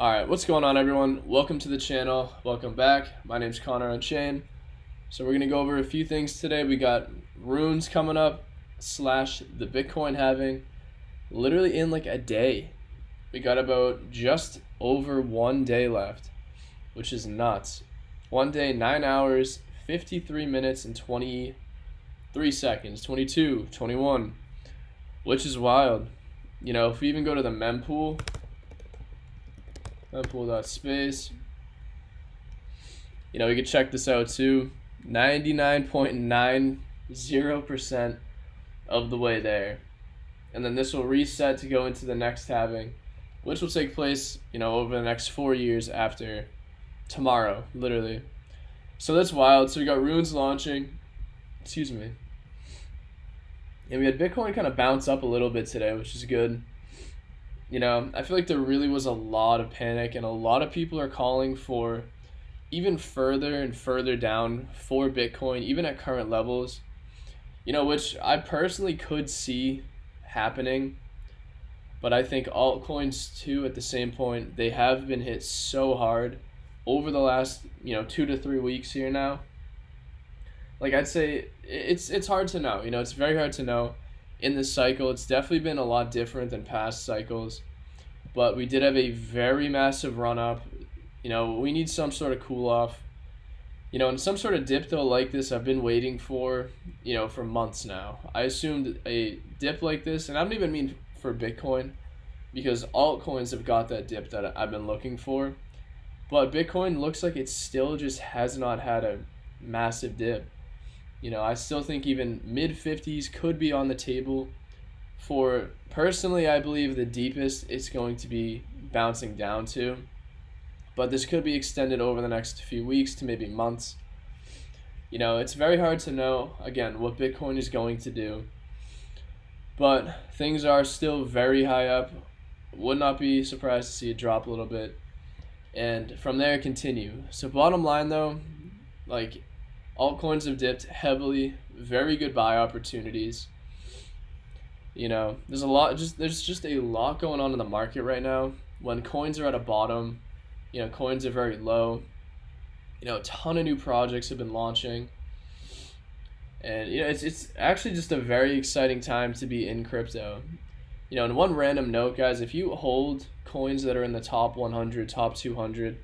Alright, what's going on everyone? Welcome to the channel. Welcome back. My name's Connor Unchained. So we're going to go over a few things today. We got runes coming up, slash the Bitcoin halving, literally in like a day. We got about just over 1 day left, which is nuts. 1 day, 9 hours, 53 minutes, and 23 seconds, 22, 21, which is wild. You know, if we even go to the mempool, mempool.space, you know, we could check this out too. 99.90% of the way there. And then this will reset to go into the next halving, which will take place, you know, over the next 4 years after tomorrow, literally. So that's wild. So we got runes launching, excuse me. And we had Bitcoin kind of bounce up a little bit today, which is good. You know, I feel like there really was a lot of panic, and a lot of people are calling for even further and further down for Bitcoin, even at current levels, you know, which I personally could see happening. But I think altcoins too, at the same point, they have been hit so hard over the last, 2 to 3 weeks here now. Like, I'd say it's hard to know, it's very hard to know. In this cycle, it's definitely been a lot different than past cycles, but we did have a very massive run up. We need some sort of cool off, and some sort of dip though like this I've been waiting for, for months now. I assumed a dip like this, and I don't even mean for Bitcoin, because altcoins have got that dip that I've been looking for, but Bitcoin looks like it still just has not had a massive dip. I still think even mid-50s could be on the table for, personally, I believe the deepest it's going to be bouncing down to. But this could be extended over the next few weeks to maybe months. It's very hard to know, again, what Bitcoin is going to do. But things are still very high up. Would not be surprised to see it drop a little bit. And from there, continue. So bottom line, though, like, altcoins have dipped heavily, very good buy opportunities. There's just a lot going on in the market right now. When coins are at a bottom, coins are very low. A ton of new projects have been launching. And it's actually just a very exciting time to be in crypto. And one random note, guys, if you hold coins that are in the top 100, top 200,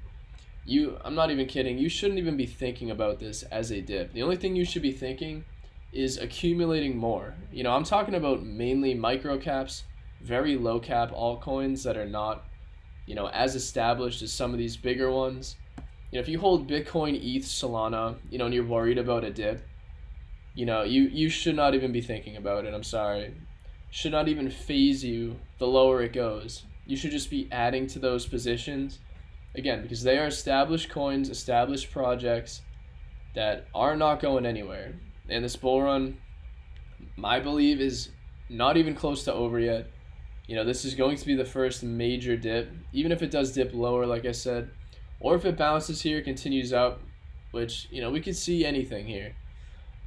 I'm not even kidding, you shouldn't even be thinking about this as a dip. The only thing you should be thinking is accumulating more. I'm talking about mainly micro caps, very low cap altcoins that are not, as established as some of these bigger ones. If you hold Bitcoin, ETH, Solana, and you're worried about a dip, you should not even be thinking about it. I'm sorry. Should not even phase you the lower it goes. You should just be adding to those positions. Again, because they are established coins, established projects that are not going anywhere. And this bull run, I believe, is not even close to over yet. This is going to be the first major dip, even if it does dip lower, like I said, or if it bounces here, continues up, which, we could see anything here,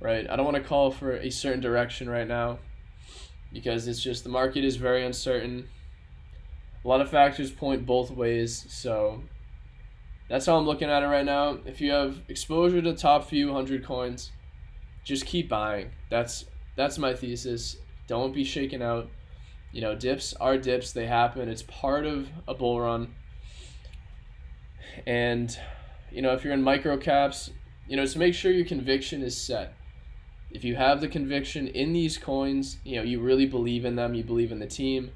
right? I don't want to call for a certain direction right now, because it's just the market is very uncertain. A lot of factors point both ways, so that's how I'm looking at it right now. If you have exposure to the top few hundred coins, just keep buying. That's my thesis. Don't be shaken out. Dips are dips. They happen. It's part of a bull run. And, if you're in micro caps, to make sure your conviction is set. If you have the conviction in these coins, you really believe in them, you believe in the team,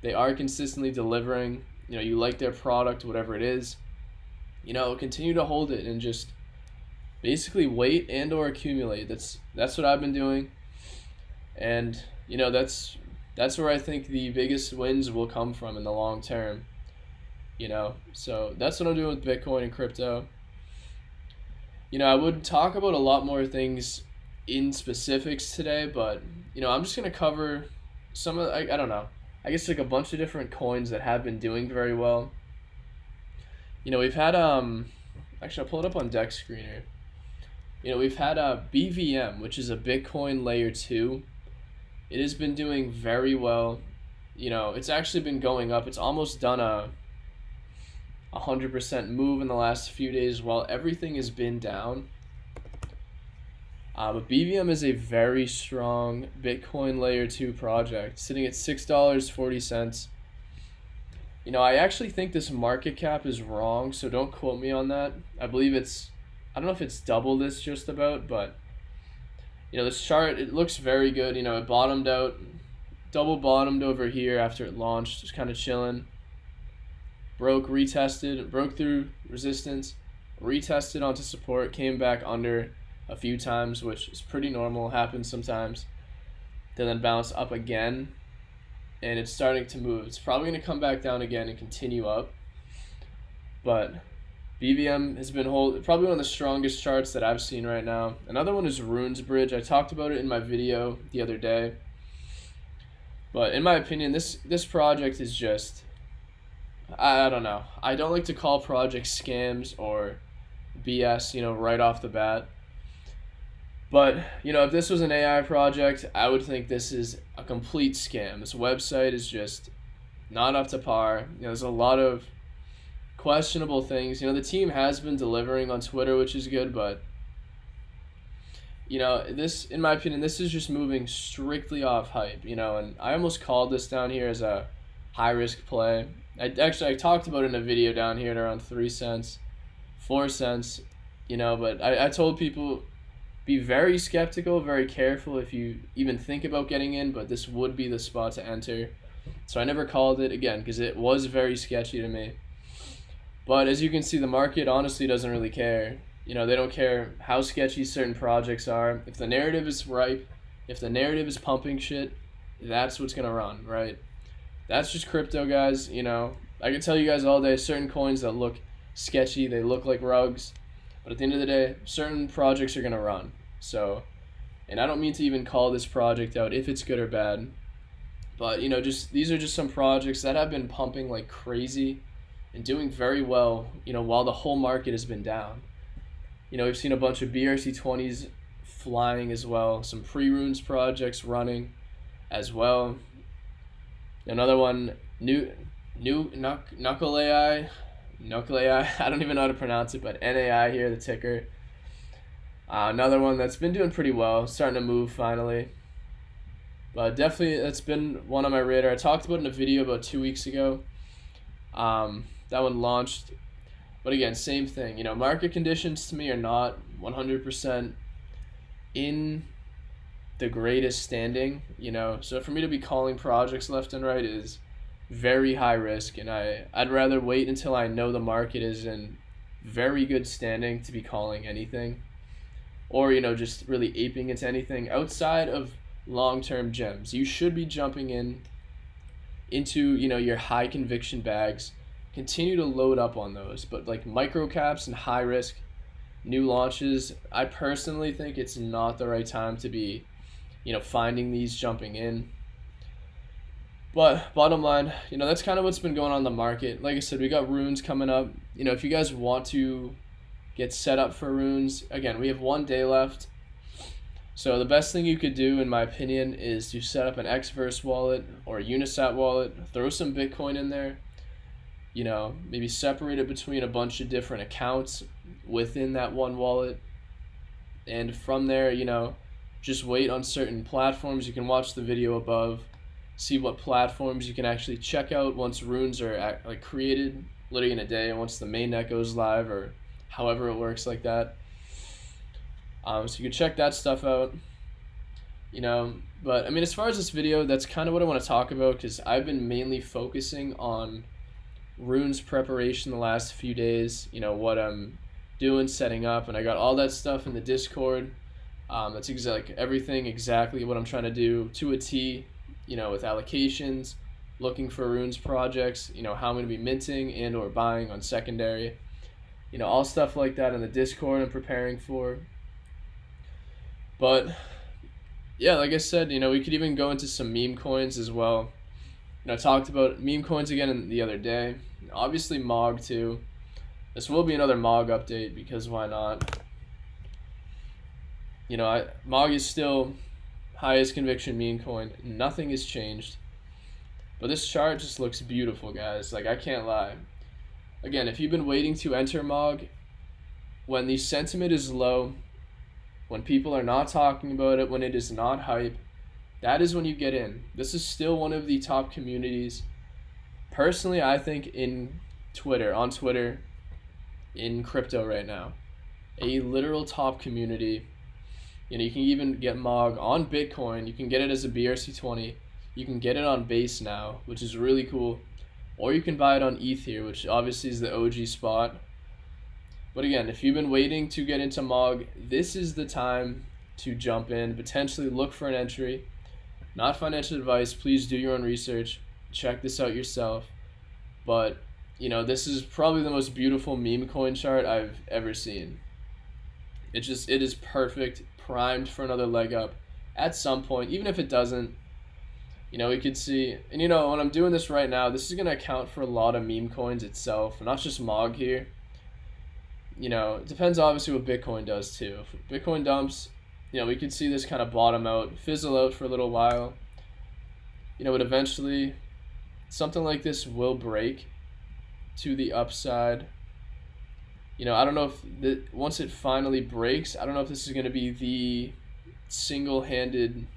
they are consistently delivering, you like their product, whatever it is, continue to hold it and just basically wait and or accumulate. That's what I've been doing. And, that's where I think the biggest wins will come from in the long term. So that's what I'm doing with Bitcoin and crypto. I would talk about a lot more things in specifics today, but, I'm just going to cover some of, I don't know, I guess like a bunch of different coins that have been doing very well. We've had, actually I'll pull it up on Dex Screener. We've had BVM, which is a Bitcoin layer 2. It has been doing very well. It's actually been going up. It's almost done a 100% move in the last few days while everything has been down. But BVM is a very strong Bitcoin layer 2 project, sitting at $6.40. I actually think this market cap is wrong, so don't quote me on that. I don't know if it's double this just about, but this chart, it looks very good. It bottomed out, double bottomed over here after it launched, just kind of chilling. Broke through resistance, retested onto support, came back under a few times, which is pretty normal, happens sometimes. Then bounced up again, and it's starting to move. It's probably going to come back down again and continue up. But BVM has been probably one of the strongest charts that I've seen right now. Another one is Runes Bridge. I talked about it in my video the other day. But in my opinion, this project is just, I don't know. I don't like to call projects scams or BS, right off the bat. But, if this was an AI project, I would think this is a complete scam. This website is just not up to par. There's a lot of questionable things. The team has been delivering on Twitter, which is good, but, this, in my opinion, this is just moving strictly off hype, and I almost called this down here as a high-risk play. I talked about it in a video down here at around 3 cents, 4 cents, but I told people, be very skeptical, very careful if you even think about getting in, but this would be the spot to enter. So I never called it, again, because it was very sketchy to me. But as you can see, the market honestly doesn't really care. They don't care how sketchy certain projects are. If the narrative is ripe, if the narrative is pumping shit, that's what's going to run, right? That's just crypto, guys. I can tell you guys all day, certain coins that look sketchy, they look like rugs. But at the end of the day, certain projects are going to run. So, and I don't mean to even call this project out if it's good or bad. But, these are just some projects that have been pumping like crazy and doing very well, while the whole market has been down. We've seen a bunch of BRC20s flying as well. Some pre-runes projects running as well. Another one, Knuckle AI, I don't even know how to pronounce it, but NAI here, the ticker. Another one that's been doing pretty well, starting to move finally. But definitely, that's been one on my radar. I talked about it in a video about 2 weeks ago. That one launched. But again, same thing. Market conditions to me are not 100% in the greatest standing. So for me to be calling projects left and right is very high risk, and I'd rather wait until I know the market is in very good standing to be calling anything, or just really aping into anything outside of long-term gems. You should be jumping into your high conviction bags. Continue to load up on those, but like micro caps and high risk new launches, I personally think it's not the right time to be finding these, jumping in. But bottom line, that's kind of what's been going on in the market. Like I said, we got runes coming up. If you guys want to get set up for runes, again, we have 1 day left. So the best thing you could do, in my opinion, is to set up an Xverse wallet or a Unisat wallet, throw some Bitcoin in there, maybe separate it between a bunch of different accounts within that one wallet. And from there, just wait on certain platforms. You can watch the video above, see what platforms you can actually check out once runes are created, literally in a day, and once the mainnet goes live, or however it works like that. So you can check that stuff out. But as far as this video, that's kind of what I want to talk about, because I've been mainly focusing on runes preparation the last few days, what I'm doing, setting up, and I got all that stuff in the Discord. That's everything exactly what I'm trying to do to a T, with allocations, looking for runes projects, how I'm going to be minting and or buying on secondary, all stuff like that in the Discord I'm preparing for. But yeah, like I said, we could even go into some meme coins as well. I talked about meme coins again the other day. Obviously MOG too. This will be another MOG update, because why not? MOG is still highest conviction meme coin. Nothing has changed. But this chart just looks beautiful, guys. I can't lie. Again, if you've been waiting to enter MOG, when the sentiment is low, when people are not talking about it, when it is not hype, that is when you get in. This is still one of the top communities. Personally, I think on Twitter, in crypto right now. A literal top community. You can even get MOG on Bitcoin. You can get it as a BRC20. You can get it on Base now, which is really cool. Or you can buy it on ETH here, which obviously is the OG spot. But again, if you've been waiting to get into MOG, this is the time to jump in, potentially look for an entry. Not financial advice, please do your own research, check this out yourself. But, this is probably the most beautiful meme coin chart I've ever seen. It is perfect, primed for another leg up at some point, even if it doesn't. We could see, and when I'm doing this right now, this is going to account for a lot of meme coins itself, not just MOG here. It depends obviously what Bitcoin does too. If Bitcoin dumps, we could see this kind of bottom out, fizzle out for a little while. But eventually something like this will break to the upside. I don't know if once it finally breaks, I don't know if this is going to be the single-handed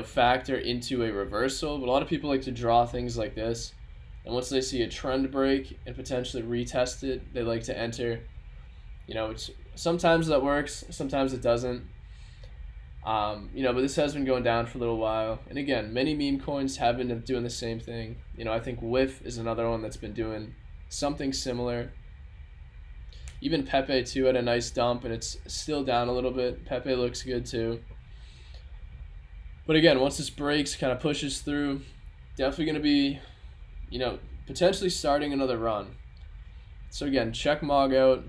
factor into a reversal, but a lot of people like to draw things like this, and once they see a trend break and potentially retest it, they like to enter. Sometimes that works, sometimes it doesn't. But this has been going down for a little while, and again, many meme coins have been doing the same thing. I think WIF is another one that's been doing something similar. Even Pepe too had a nice dump, and it's still down a little bit. Pepe looks good too. But again, once this breaks, kind of pushes through, definitely going to be, potentially starting another run. So again, check MOG out.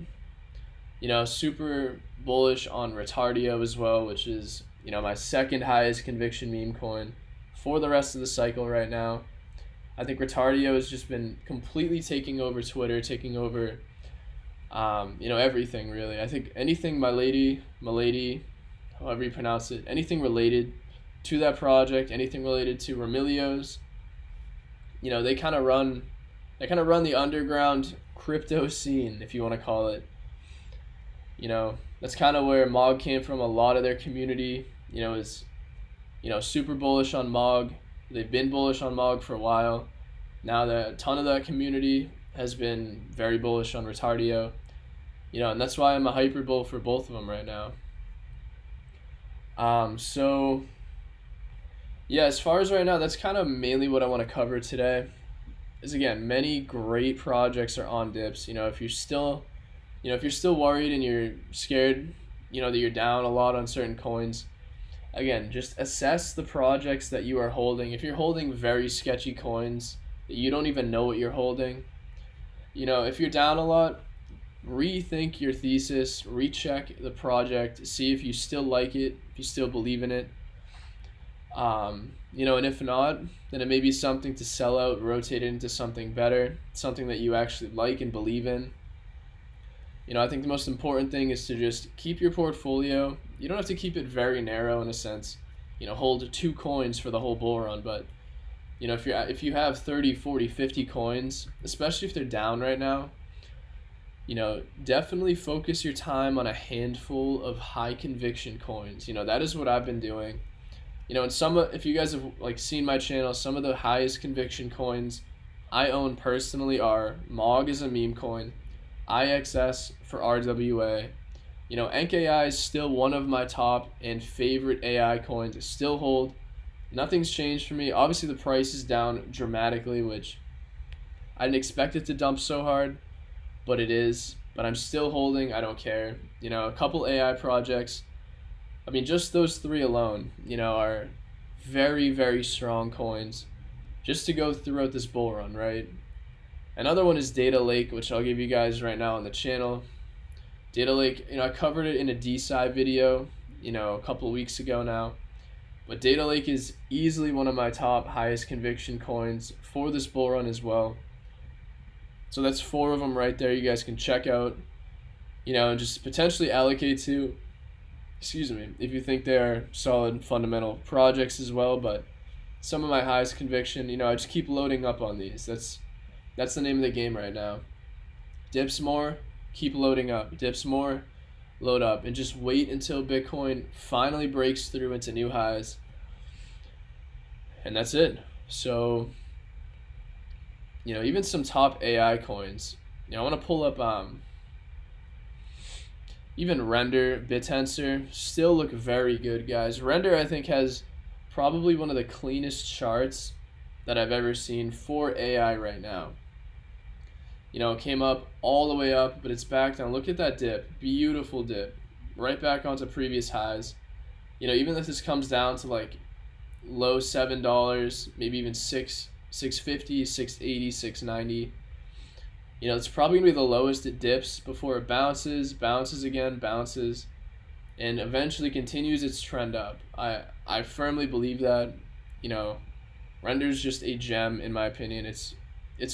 Super bullish on Retardio as well, which is, my second highest conviction meme coin for the rest of the cycle right now. I think Retardio has just been completely taking over Twitter, taking over, everything really. I think anything Milady, however you pronounce it, anything related to that project, anything related to Remilios, they kind of run the underground crypto scene, if you want to call it. That's kind of where MOG came from. A lot of their community, is, super bullish on MOG. They've been bullish on MOG for a while. Now a ton of that community has been very bullish on Retardio. And that's why I'm a hyper bull for both of them right now. Yeah, as far as right now, that's kind of mainly what I want to cover today. Is again, many great projects are on dips. If you're still worried and you're scared, that you're down a lot on certain coins, again, just assess the projects that you are holding. If you're holding very sketchy coins that you don't even know what you're holding, if you're down a lot, rethink your thesis, recheck the project, see if you still like it, if you still believe in it. And if not, then it may be something to sell out, rotate it into something better, something that you actually like and believe in. I think the most important thing is to just keep your portfolio. You don't have to keep it very narrow in a sense. Hold 2 coins for the whole bull run, but if you have 30, 40, 50 coins, especially if they're down right now, definitely focus your time on a handful of high conviction coins. That is what I've been doing. And if you guys have seen my channel, some of the highest conviction coins I own personally are MOG is a meme coin, IXS for RWA. NKI is still one of my top and favorite AI coins. I still hold. Nothing's changed for me. Obviously, the price is down dramatically, which I didn't expect it to dump so hard, but it is. But I'm still holding. I don't care. A couple AI projects. Just those 3 alone, are very, very strong coins just to go throughout this bull run, right? Another one is Data Lake, which I'll give you guys right now on the channel. Data Lake, I covered it in a DSci video, a couple of weeks ago now. But Data Lake is easily one of my top highest conviction coins for this bull run as well. So that's 4 of them right there you guys can check out, and just potentially allocate to, if you think they are solid fundamental projects as well. But some of my highest conviction, I just keep loading up on these. That's That's the name of the game right now. Dips more, keep loading up. Dips more, load up, and just wait until Bitcoin finally breaks through into new highs. And that's it. So, even some top AI coins. I want to pull up even Render, BitTensor still look very good, guys. Render, I think, has probably one of the cleanest charts that I've ever seen for AI right now. It came up all the way up, but it's back down. Look at that dip. Beautiful dip. Right back onto previous highs. Even if this comes down to like low $7, maybe even $6.50, $6.80, $6.90. It's probably going to be the lowest it dips before it bounces again, bounces, and eventually continues its trend up. I firmly believe that. Render's just a gem in my opinion. It's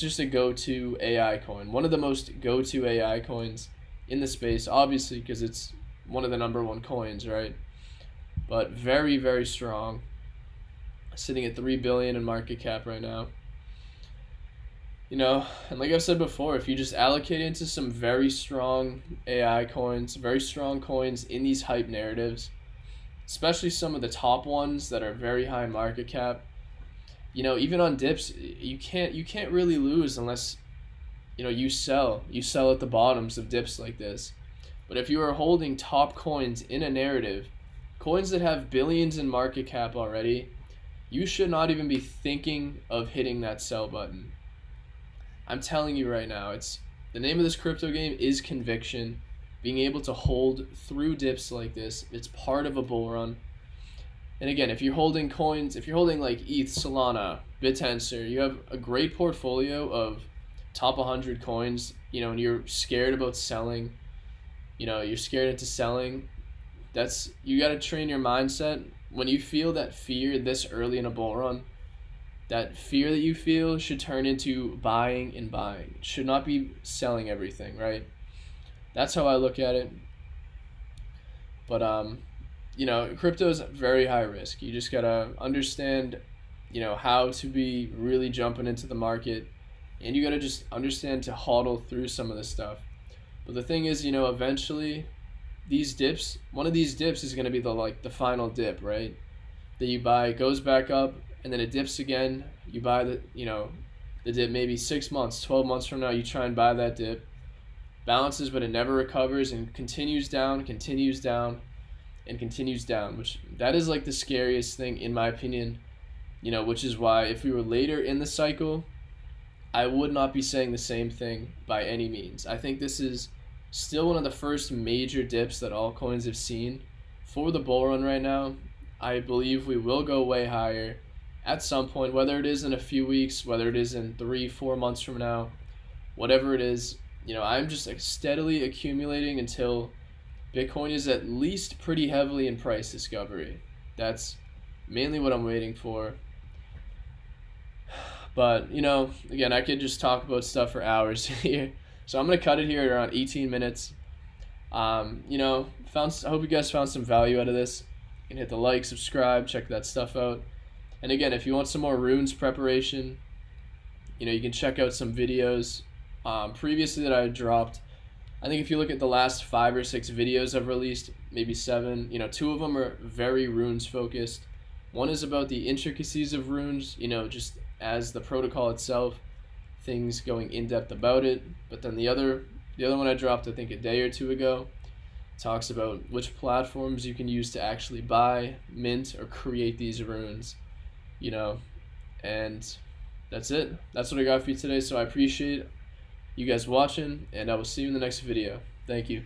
just a go-to AI coin. One of the most go-to AI coins in the space, obviously, because it's one of the number one coins, right? But very, very strong. Sitting at 3 billion in market cap right now. And like I've said before, if you just allocate into some very strong AI coins, very strong coins in these hype narratives, especially some of the top ones that are very high market cap, even on dips, you can't really lose unless you sell at the bottoms of dips like this. But if you are holding top coins in a narrative, coins that have billions in market cap already, you should not even be thinking of hitting that sell button. I'm telling you right now, it's the name of this crypto game is conviction. Being able to hold through dips like this, it's part of a bull run. And again, if you're holding coins, if you're holding like ETH, Solana, BitTensor, you have a great portfolio of top 100 coins, and you're scared about selling, you're scared into selling, you got to train your mindset. When you feel that fear this early in a bull run, that fear that you feel should turn into buying and buying. It should not be selling everything, right? That's how I look at it. But crypto is very high risk. You just gotta understand, how to be really jumping into the market, and you gotta just understand to hodl through some of this stuff. But the thing is, eventually, one of these dips is gonna be the final dip, right? That you buy, it goes back up, and then it dips again. You buy the dip maybe 6 months, 12 months from now. You try and buy that dip, bounces, but it never recovers and continues down, and continues down. Which that is like the scariest thing in my opinion. Which is why if we were later in the cycle, I would not be saying the same thing by any means. I think this is still one of the first major dips that all coins have seen for the bull run right now. I believe we will go way higher at some point, whether it is in a few weeks, whether it is in 3-4 months from now, whatever it is. I'm just steadily accumulating until Bitcoin is at least pretty heavily in price discovery. That's mainly what I'm waiting for. But, again, I could just talk about stuff for hours here. So I'm going to cut it here at around 18 minutes. I hope you guys found some value out of this. You can hit the like, subscribe, check that stuff out. And again, if you want some more runes preparation, you can check out some videos previously that I dropped. I think if you look at the last 5 or 6 videos I've released, maybe 7, 2 of them are very runes focused. One is about the intricacies of runes, just as the protocol itself, things going in depth about it. But then the other one I dropped, I think a day or 2 ago, talks about which platforms you can use to actually buy, mint, or create these runes. And that's it. That's what I got for you today. So I appreciate you guys watching, and I will see you in the next video. Thank you.